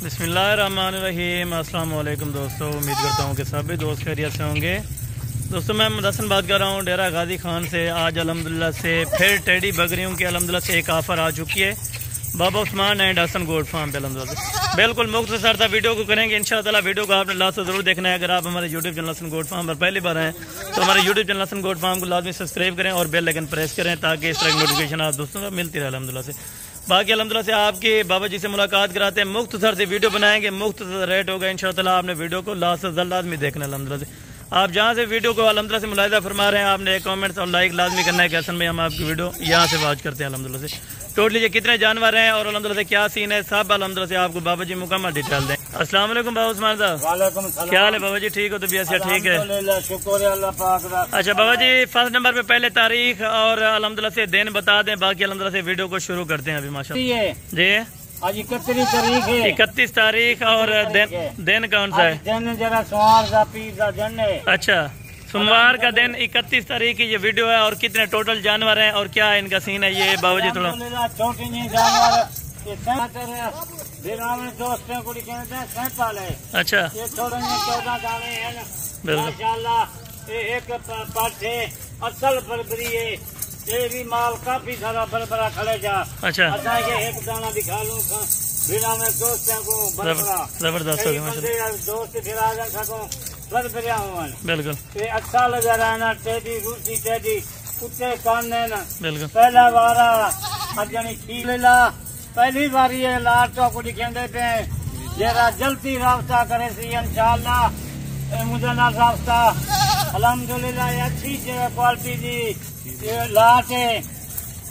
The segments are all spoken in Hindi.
बिस्मिल्लाहिर्रहमानिर्रहीम। अस्सलाम वालेकुम दोस्तों, उम्मीद करता हूँ कि सभी दोस्त खैरियत से होंगे। दोस्तों मैं मुदस्सन बात कर रहा हूँ डेरा गाजी खान से। आज अल्हम्दुलिल्लाह से फिर टेडी बकरियों की अल्हम्दुलिल्लाह से एक ऑफ़र आ चुकी है Baba Usman and Hasan gold farm पे। अल्हम्दुलिल्लाह से बिल्कुल मुख्तसर था वीडियो को करेंगे इंशाअल्लाह। वीडियो को आपने लास्ट ज़रूर देखना है। अगर आप हमारे YouTube channel Hasan gold farm पर पहली बार हैं तो हमारे YouTube channel Hasan gold farm को लाजमी सब्सक्राइब करें और बेल आइकन प्रेस करें ताकि इस तरह की नोटिफिकेशन आप दोस्तों को मिलती रहे। अल्हम्दुलिल्लाह से बाकी अल्हम्दुलिल्लाह से आपके बाबा जी से मुलाकात कराते हैं, मुख्तसर से वीडियो बनाएंगे, मुख्तसर रेट होगा इंशाअल्लाह। आपने वीडियो को लास्ट से लाजमी देखना है। अल्हम्दुलिल्लाह से आप जहाँ से वीडियो को अल्हम्दुलिल्लाह से मुलाहिजा फरमा रहे हैं आपने एक कमेंट्स और लाइक लाजमी करना है कि हसन भाई हम आपकी वीडियो यहाँ से वॉच करते हैं। अल्हम्दुलिल्लाह से टोटली ये कितने जानवर हैं और अल्हम्दुलिल्लाह से क्या सीन है सब अल्हम्दुलिल्लाह से आपको बाबा जी मुकम्मल डिटेल दें। अस्सलाम वालेकुम बाबा उस्मान साहब, क्या हाल है बाबा जी? ठीक हो? तबीयत से ठीक है? अच्छा बाबा जी, फर्स्ट नंबर पे पहले तारीख और अल्हम्दुलिल्लाह से दिन बता दें, बाकी अल्हम्दुलिल्लाह से वीडियो को शुरू करते हैं अभी माशाअल्लाह जी। आज 31 तारीख है। 31 तारीख और दिन कौन सा है? दिन जरा सोमवार का पीर का दिन है। अच्छा सोमवार का दिन 31 तारीख की ये वीडियो है। और कितने टोटल जानवर हैं और क्या इनका सीन है ये बाबा जी थोड़ा? छोटे जानवर अच्छा ये थोड़े 14 दाने हैं माशाल्लाह। एक पाठ है असल बरबरी है, ये भी माल काफी सारा बरबरा खड़े जा। अच्छा एक दाना दिखा लूँ बिना में दोस्तों को जबरदस्त दोस्त फिरा जा सको बरबरिया बिल्कुल ये अच्छा लगा रहा टेडी रूसी टेडी कुत्ते काने न बिल्कुल पहला बारा अजनी खीला पहली बारी है लाट को दिखेंदे पे जरा जल्दी रास्ता करे सी इंशाअल्लाह। मुझे ना रास्ता अल्हम्दुलिल्लाह अच्छी क्वालिटी दी ये लाट है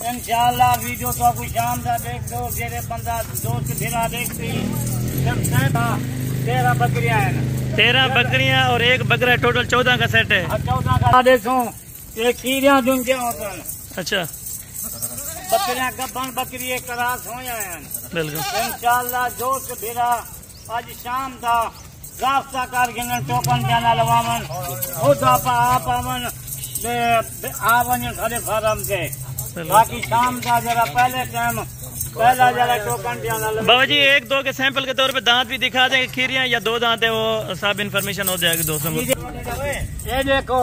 इंशाअल्लाह। वीडियो तो आपको शाम का देख दो जेरे बंदा दोस्त फिरा देखती 13 बकरियां हैं। 13 बकरियां और एक बकरा टोटल 14 का सेट है। 14 का देखो ये खीरियां दुंजे होते। अच्छा बकरियां गब्बन बकरी करास हो जाए बिल्कुल इंशाअल्लाह। जोश फिरा आज शाम का रास्ता कर गिन टोकन जाना लवावन खुद आप आवन आवन खड़े फार्म से। बाकी शाम का जरा पहले टाइम पहला जरा टोकन जाना बाबा जी एक दो के सैंपल के तौर पे दांत भी दिखा देंगे, खीरियां या 2 दांत है वो सब इन्फॉर्मेशन हो जाएगी दोस्तों को। ये देखो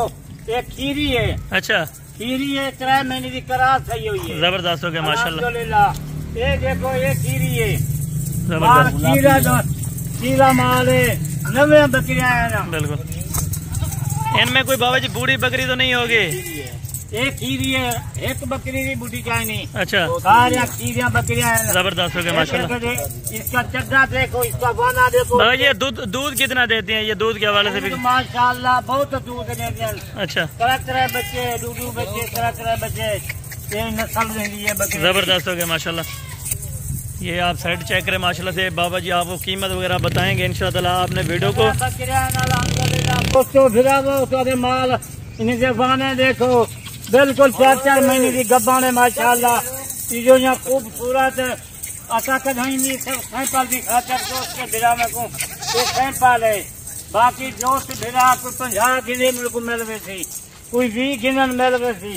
एक खीरी है। अच्छा खीरी है 3 महीने की करार सही हुई है। जबरदस्त हो गया माशाल्लाह। ये देखो ये खीरी है जबरदस्त खीरा माल है 90 बकरियां है ना बिल्कुल। इनमें कोई बाबा जी बूढ़ी बकरी तो नहीं होगी? एक खीरी है, एक बकरी की बूढ़ी चाहे नहीं। अच्छा सारे खीरियां बकरियां हैं जबरदस्त हो गया माशाल्लाह। इसका चड्डा देखो, इसका बाना देखो। बाबा ये दूध कितना देती हैं? ये दूध के हवाले से भी माशाल्लाह बहुत दूध देते हैं। अच्छा तरह बच्चे दूधू बच्चे तरह बच्चे ये नस्ल रही है बकरी। जबरदस्त हो गया माशाल्लाह। ये आप साइड चेक करें माशाल्लाह से। बाबा जी आपको कीमत वगैरह बताएंगे इंशाअल्लाह। आपने वीडियो को दोस्तों फिरा वो माल इन्हें जबाने देखो बिल्कुल 4 महीने की गब्बान है माशाल्लाह। चीजों यहाँ खूबसूरत असा कहीं सैंपल भी खातर दोस्त के भिरा में को सैंपल है। बाकी दोस्त भिरा कोई 50 गिने मेरे को मिल गई थी, कोई 20 गिनन मिल गई थी।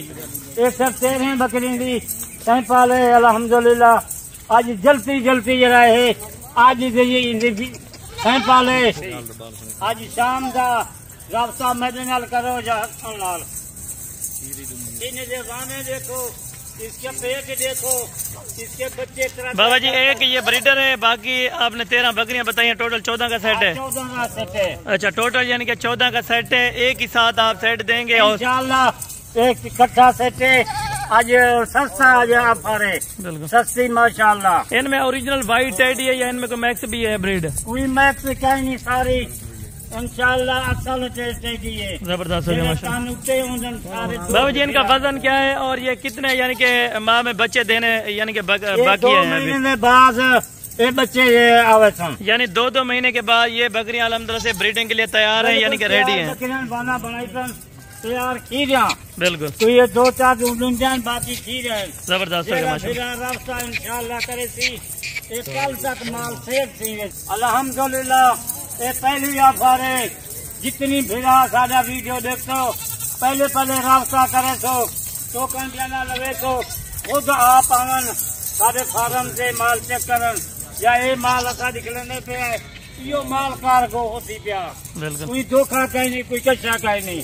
113 बकरी दी सैंपल है अल्हम्दुलिल्लाह। आज जल्दी जरा है आज ये सैंपल है। आज शाम का रास्ता मेरे नाल करो लाल देखो, इसके पेट देखो, इसके बच्चे बाबा जी एक ये ब्रीडर है, बाकी आपने 13 बकरियां बताई हैं, टोटल 14 का सेट है। 14 का सेट है। अच्छा टोटल यानी कि 14 का सेट है। एक ही साथ आप सेट देंगे इंशाअल्लाह। एक इकट्ठा सेट है आज सस्ता आज ऑफर है बिल्कुल सस्ती माशाल्लाह। इनमें ओरिजिनल व्हाइट टेडी है या इनमें कोई मैक्स भी है ब्रीड? कोई मैक्स कहीं नहीं, सारी इंशाअल्लाह असल टेडी है। जबरदस्त हो गया माशाल्लाह। बाबा जी इनका वजन क्या है और ये कितने यानी कि माह में बच्चे देने यानी कि बाकी है? 2 महीने में बाद ये बच्चे ये आवे यानी 2 महीने के बाद ये बकरियां अल्हम्दुलिल्लाह से ब्रीडिंग के लिए तैयार है यानी कि रेडी है। तैयार खीरियां बिल्कुल। तो ये 2-4 दिन बाकी खीर है। जबरदस्त रास्ता इंशाअल्लाह करे सी कल तक माल सेफ थी अल्हम्दुलिल्लाह। ये पहली ऑफर है जितनी भिड़ा सारा वीडियो देखो पहले रास्ता करे तो कहना लगे तो खुद आप आवन सारे फार्म से माल चेक करन या ये माल असा निकलने पे है, यो माल कार्गो होती पिया, बिल्कुल कोई धोखा कहीं नहीं, कोई कच्चा कहीं नहीं।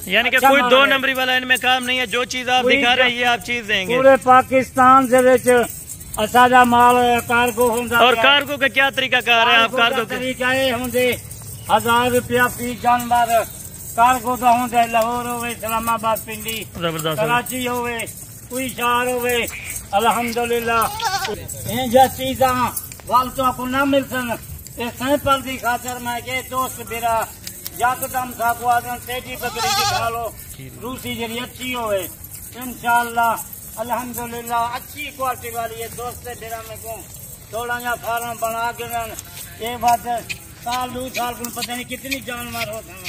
यानी कि कोई दो नंबरी वाला इनमें काम नहीं है, जो चीज आप दिखा रहे हैं ये आप चीज देंगे। पूरे पाकिस्तान से असादा माल कार्गो होंदा। और कार्गो का क्या तरीका कार है आप कार्गो का? तरीका है होंदे 1000 रुपया फी जानवर कार्गो का होंदे, लाहौर होवे, इस्लामाबाद, पिंडी, जबरदस्त कराची होवे, कोई शहर होवे। अल्हम्दुलिल्लाह ये चीजा वालतों को न मिलसन, ये सैंपल की खातर मैं के दोस्त मेरा यकदम साको आदम तेजी बकरी दिखा लो, रूसी जरी अच्छी होवे इंशाअल्लाह। अल्हम्दुलिल्लाह अच्छी क्वालिटी वाली है दोस्त मेरा में को थोड़ा या फार्म बना के एक बात साल 2 साल को पता नहीं कितनी जानवर होते हैं।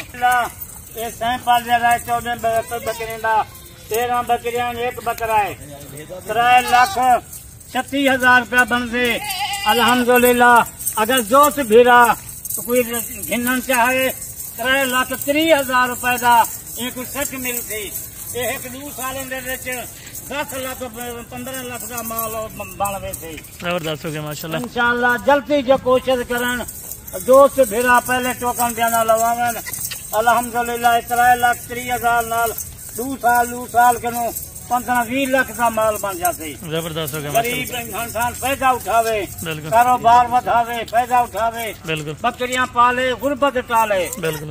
ये सैंपल जरा 14 बकरी का 13 बकरियां एक बकरा है, 3,36,000 रुपया बन दे। अल्हम्दुलिल्लाह अगर जोश भिरा तो कोई घिनन चाहे 3,30,000 रुपए का एक सच मिलती। एक 2 साल 10 लाख 15 लाख का माल बनवे थे। जबरदस्त हो गया माशाल्लाह। इंशाअल्लाह जल्दी जो कोशिश करन दोस्त भिरा पहले टोकन देना लवावन। अल्हम्दुलिल्लाह 3,30,000 नाल 2 साल के 15-20 लाख का माल बन जाते। जबरदस्त हो गया। गरीब इंसान पैदा उठावे, कारोबार बढ़ावे, पैदा उठावे, बिल्कुल बकरियां पाले, गुर्बत टाले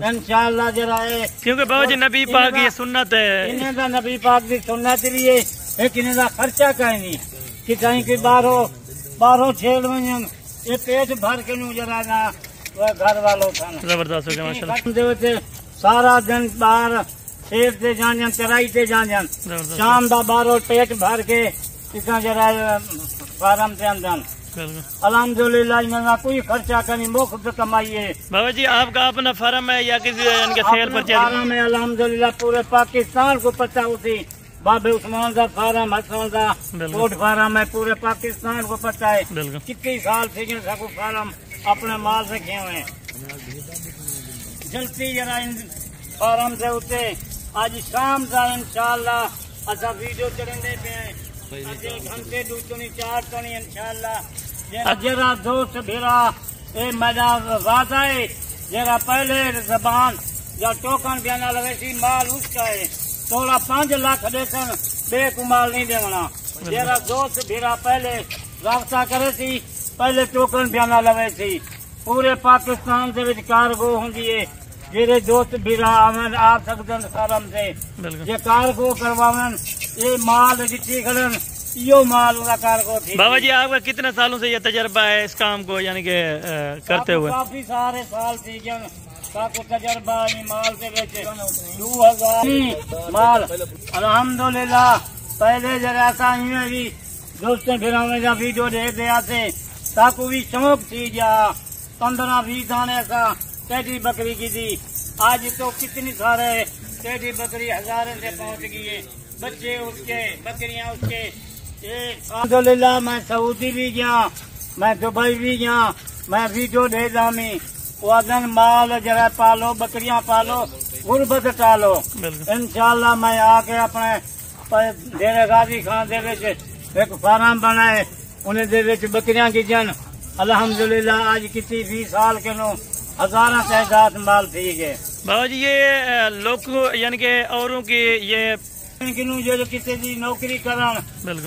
इंशाअल्लाह जरा। क्योंकि बाबा जी नबी पाक की सुन्नत है, इन्हें का नबी पाक की सुन्नत लिए इन्हें का खर्चा कहीं नहीं कि कहीं की बाहरों छेड़ वजन ये पेट भर के नू जरा ना घर वालों का। जबरदस्त हो गया माशाल्लाह। सारा दिन बाहर खेत से जान चराई से जान शाम का बाहरों पेट भर के इतना जरा फार्म से अंदर। अल्हम्दुलिल्लाह इनका कोई खर्चा करनी मुफ्त कमाई है। बाबा जी आपका अपना फार्म है या किसी इनके सेल पर फार्म है? अल्हम्दुलिल्लाह पूरे पाकिस्तान को पता उसी बाबे उस्मान का फार्म, हसन का कोट फार्म है, पूरे पाकिस्तान को पता है। कितने साल से सबको फार्म अपने माल रखे हुए हैं। जल्दी जरा इन फार्म से उठे आज शाम का इंशाअल्लाह अच्छा वीडियो चढ़ने पे हैं, घंटे 2 तो नहीं 4 तो नहीं इंशाअल्लाह। जरा दोस्त भेरा ए मजा वादा है जरा पहले जबान या टोकन बयाना लगे सी माल उसका है, थोड़ा 5 लाख देसन बेकुमाल नहीं देना। जरा दोस्त भेरा पहले रास्ता करे सी, पहले टोकन बयाना लगे सी। पूरे पाकिस्तान से कार्गो होंगी है, जेरे दोस्त भिरा आवन आ सकते फार्म से ये कार्गो करवावन। ये माल जितनी खड़न यो माल उनका कार्गो थी। बाबा जी आपका कितने सालों से ये तजर्बा है इस काम को यानी के करते हुए? काफी सारे साल थी को तजर्बा माल के बेचे 2000 माल। अल्हम्दुलिल्लाह पहले जरा ऐसा ही भी दोस्तों फिर हमें वीडियो दे दिया थे ताकू भी शौक थी जा 15-20 दाने ऐसा टेडी बकरी की थी। आज तो कितनी सारे टेडी बकरी हजारों से पहुंच गई है, बच्चे उसके बकरियां उसके। अल्हम्दुलिल्लाह मैं सऊदी भी गया, मैं दुबई भी गया, मैं वीडियो दे दामी वादन माल जरा पालो, बकरियां पालो, गुर्बत टालो। इंशाअल्लाह मैं आके अपने डेरे गाजी खान दे एक फार्म बनाए, उन्हें दे बकरियां की जन। अल्हम्दुलिल्लाह आज किसी 20 साल के नो हजारों तादाद माल थी गए। बाबा जी ये लोग यानी के औरों की ये जो किसी की नौकरी करन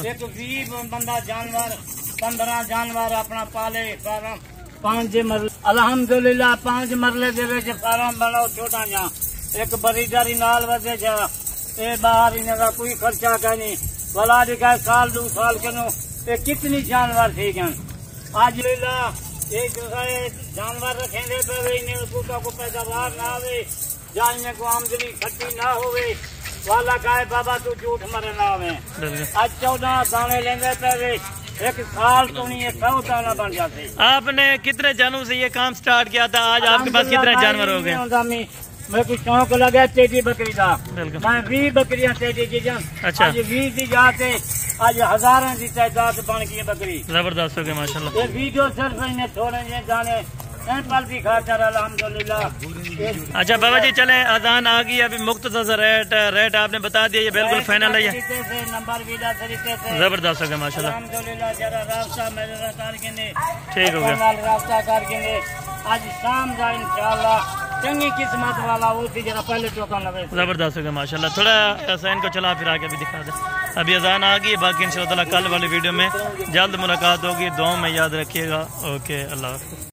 एक 20 बंदा जानवर 15 जानवर अपना पाले फार्म 5 मरले। अल्हम्दुलिल्लाह 5 मरले दे फार्म बनाओ छोटा जा एक बरीदारी नाल वजे जा ए बाहर इनका कोई खर्चा का नहीं भला दिखा साल 2 साल के नो कितनी जानवर थी गए। आज एक दूसरे जानवर रखेंगे को पैदावार ना आवे, जाने को आमदनी खट्टी ना होवे वाला कहे बाबा तू झूठ मरे ना आवे। आज 14 दाने लेंगे पे एक साल तो नहीं 100 दाना बन जाते। आपने कितने जानों से ये काम स्टार्ट किया था? आज आपके पास कितने जानवर हो गए? मेरे को शौक लगा टेडी बकरी का, मैं 20 बकरियां टेडी की जन। अच्छा। आज 20 की जाते आज हजारों की तादाद बन गई बकरी। जबरदस्त हो गया माशाल्लाह। ये वीडियो सिर्फ इन्हें थोड़े जाने सैंपल भी खातर अल्हम्दुलिल्लाह। अच्छा बाबा जी चले, अजान आ गई, अभी मुख्तसर रेट आपने बता दिया, ये बिल्कुल फाइनल है ये? नंबर भी जबरदस्त हो गया माशाल्लाह। अल्हम्दुलिल्लाह जरा रास्ता मेरे ठीक हो गया, रास्ता करके आज शाम का इंशाल्लाह चंगी किस्मत वाला वो थी, जरा पहले टोकन लगे। जबरदस्त हो गया माशाल्लाह। थोड़ा ऐसा इनको चला फिर आके भी दिखा दे। अभी अजान आ गई, बाकी इंशाल्लाह कल वाली वीडियो में जल्द मुलाकात होगी। दुआ में याद रखिएगा। ओके, अल्लाह हाफ़िज़।